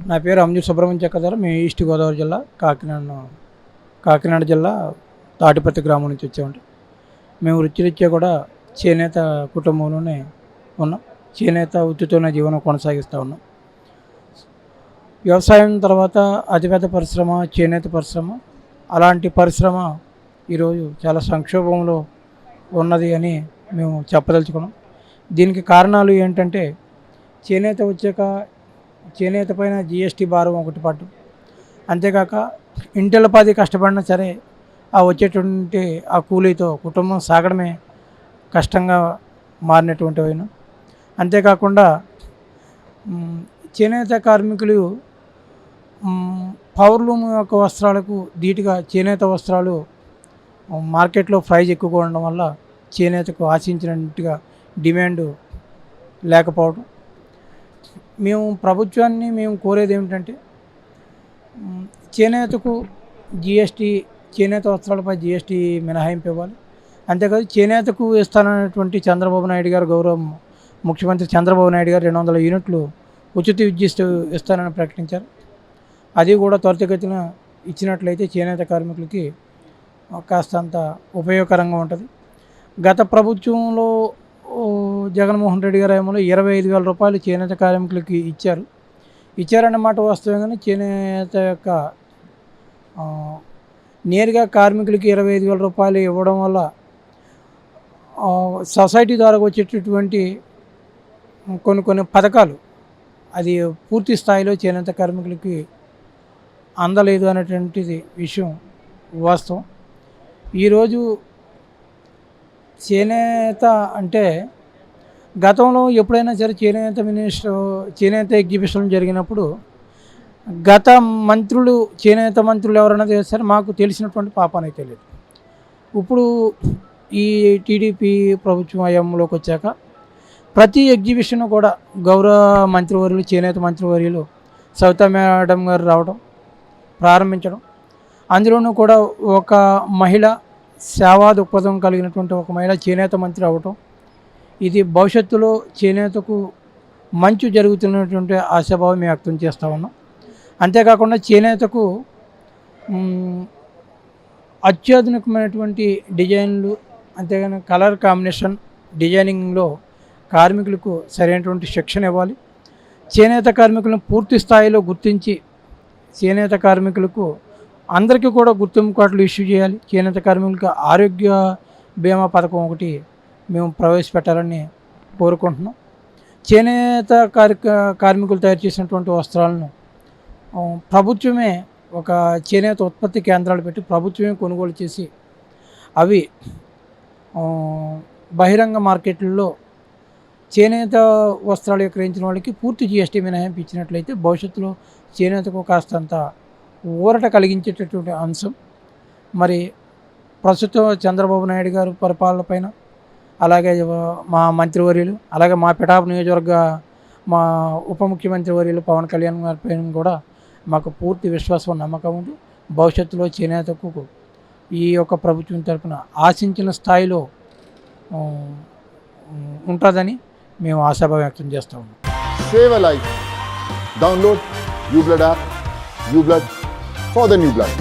నా పేరు అంజూర్ సుబ్రహ్మణ్య చక్రధర్. మేము ఈస్ట్ గోదావరి జిల్లా కాకినాడ జిల్లా తాటిపత్తి గ్రామం నుంచి వచ్చామండి. మేము వృత్తిరీత్యా కూడా చేనేత కుటుంబంలోనే ఉన్నాం. చేనేత వృత్తితోనే జీవనం కొనసాగిస్తూ ఉన్నాం. వ్యవసాయం తర్వాత అతిపెద్ద పరిశ్రమ చేనేత పరిశ్రమ. అలాంటి పరిశ్రమ ఈరోజు చాలా సంక్షోభంలో ఉన్నది అని మేము చెప్పదలుచుకున్నాం. దీనికి కారణాలు ఏంటంటే, చేనేత వచ్చాక చేనేత పైన జిఎస్టీ భారం ఒకటి పడ్డం, అంతేకాక ఇంటిల్లపాది కష్టపడినా సరే ఆ వచ్చేటువంటి ఆ కూలీతో కుటుంబం సాగడమే కష్టంగా మారినటువంటి అయినా. అంతేకాకుండా చేనేత కార్మికులు పవర్లూమ్ యొక్క వస్త్రాలకు ధీటుగా చేనేత వస్త్రాలు మార్కెట్లో ప్రైజ్ ఎక్కువగా ఉండడం వల్ల చేనేతకు ఆశించినట్టుగా డిమాండ్ లేకపోవడం. మేము ప్రభుత్వాన్ని కోరేది ఏమిటంటే, చేనేతకు జిఎస్టీ, చేనేత వస్త్రాలపై జిఎస్టీ మినహాయింపు ఇవ్వాలి. అంతేకాదు చేనేతకు ఇస్తానన్నటువంటి చంద్రబాబు నాయుడు గారు, గౌరవ ముఖ్యమంత్రి చంద్రబాబు నాయుడు గారు 200 యూనిట్లు ఉచిత విద్యుత్ ఇస్తానని ప్రకటించారు. అది కూడా త్వరితగతిన ఇచ్చినట్లయితే చేనేత కార్మికులకి కాస్తంత ఉపయోగకరంగా ఉంటుంది. గత ప్రభుత్వంలో జగన్మోహన్ రెడ్డి గారు ఏమో 25,000 రూపాయలు చేనేత కార్మికులకి ఇచ్చారన్నమాట వాస్తవం. కానీ చేనేత యొక్క నేరుగా కార్మికులకి 25,000 రూపాయలు ఇవ్వడం వల్ల సొసైటీ ద్వారా వచ్చేటటువంటి కొన్ని పథకాలు అది పూర్తి స్థాయిలో చేనేత కార్మికులకి అందలేదు అనేటువంటిది విషయం వాస్తవం. ఈరోజు చేనేత అంటే, గతంలో ఎప్పుడైనా సరే చేనేత ఎగ్జిబిషన్ జరిగినప్పుడు గత మంత్రులు, చేనేత మంత్రులు ఎవరైనా చేస్తారు, మాకు తెలిసినటువంటి పాపనే తెలియదు. ఇప్పుడు ఈ టీడీపీ ప్రభుత్వం హయాంలోకి వచ్చాక ప్రతి ఎగ్జిబిషన్ కూడా గౌరవ మంత్రివర్యులు, చేనేత మంత్రివర్యులు సవితా మేడం గారు రావడం, ప్రారంభించడం, అందులోనూ కూడా ఒక మహిళ సేవా దృక్పథం కలిగినటువంటి ఒక మహిళ చేనేత మంత్రి అవ్వటం, ఇది భవిష్యత్తులో చేనేతకు మంచి జరుగుతున్నటువంటి ఆశాభావం మేము వ్యక్తం చేస్తూ ఉన్నాం. అంతేకాకుండా చేనేతకు అత్యాధునికమైనటువంటి డిజైన్లు, అంతేగాని కలర్ కాంబినేషన్ డిజైనింగ్లో కార్మికులకు సరైనటువంటి శిక్షణ ఇవ్వాలి. చేనేత కార్మికులను పూర్తి స్థాయిలో గుర్తించి చేనేత కార్మికులకు అందరికీ కూడా గుర్తింపు కార్డులు ఇష్యూ చేయాలి. చేనేత కార్మికులకు ఆరోగ్య బీమా పథకం ఒకటి మేము ప్రవేశపెట్టాలని కోరుకుంటున్నాం. చేనేత కార్మికులు తయారు చేసినటువంటి వస్త్రాలను ప్రభుత్వమే ఒక చేనేత ఉత్పత్తి కేంద్రాలు పెట్టి ప్రభుత్వమే కొనుగోలు చేసి అవి బహిరంగ మార్కెట్లలో చేనేత వస్త్రాలు విక్రయించిన వాళ్ళకి పూర్తి జిఎస్టీ మినహాయింపు ఇచ్చినట్లయితే భవిష్యత్తులో చేనేతకు కాస్తంత ఊరట కలిగించేటటువంటి అంశం. మరి ప్రస్తుతం చంద్రబాబు నాయుడు గారు పరిపాలన పైన, అలాగే మా మంత్రివర్యులు, అలాగే మా పిఠాపు నియోజకవర్గ మా ఉప ముఖ్యమంత్రి వర్యులు పవన్ కళ్యాణ్ గారి పైన కూడా మాకు పూర్తి విశ్వాసం, నమ్మకం ఉంది. భవిష్యత్తులో చేనేతకు ఈ యొక్క ప్రభుత్వం తరఫున ఆశించిన స్థాయిలో ఉంటుందని మేము ఆశాభావం వ్యక్తం చేస్తూ ఉన్నాం. Save a life. Download new blood app. New blood for the new blood.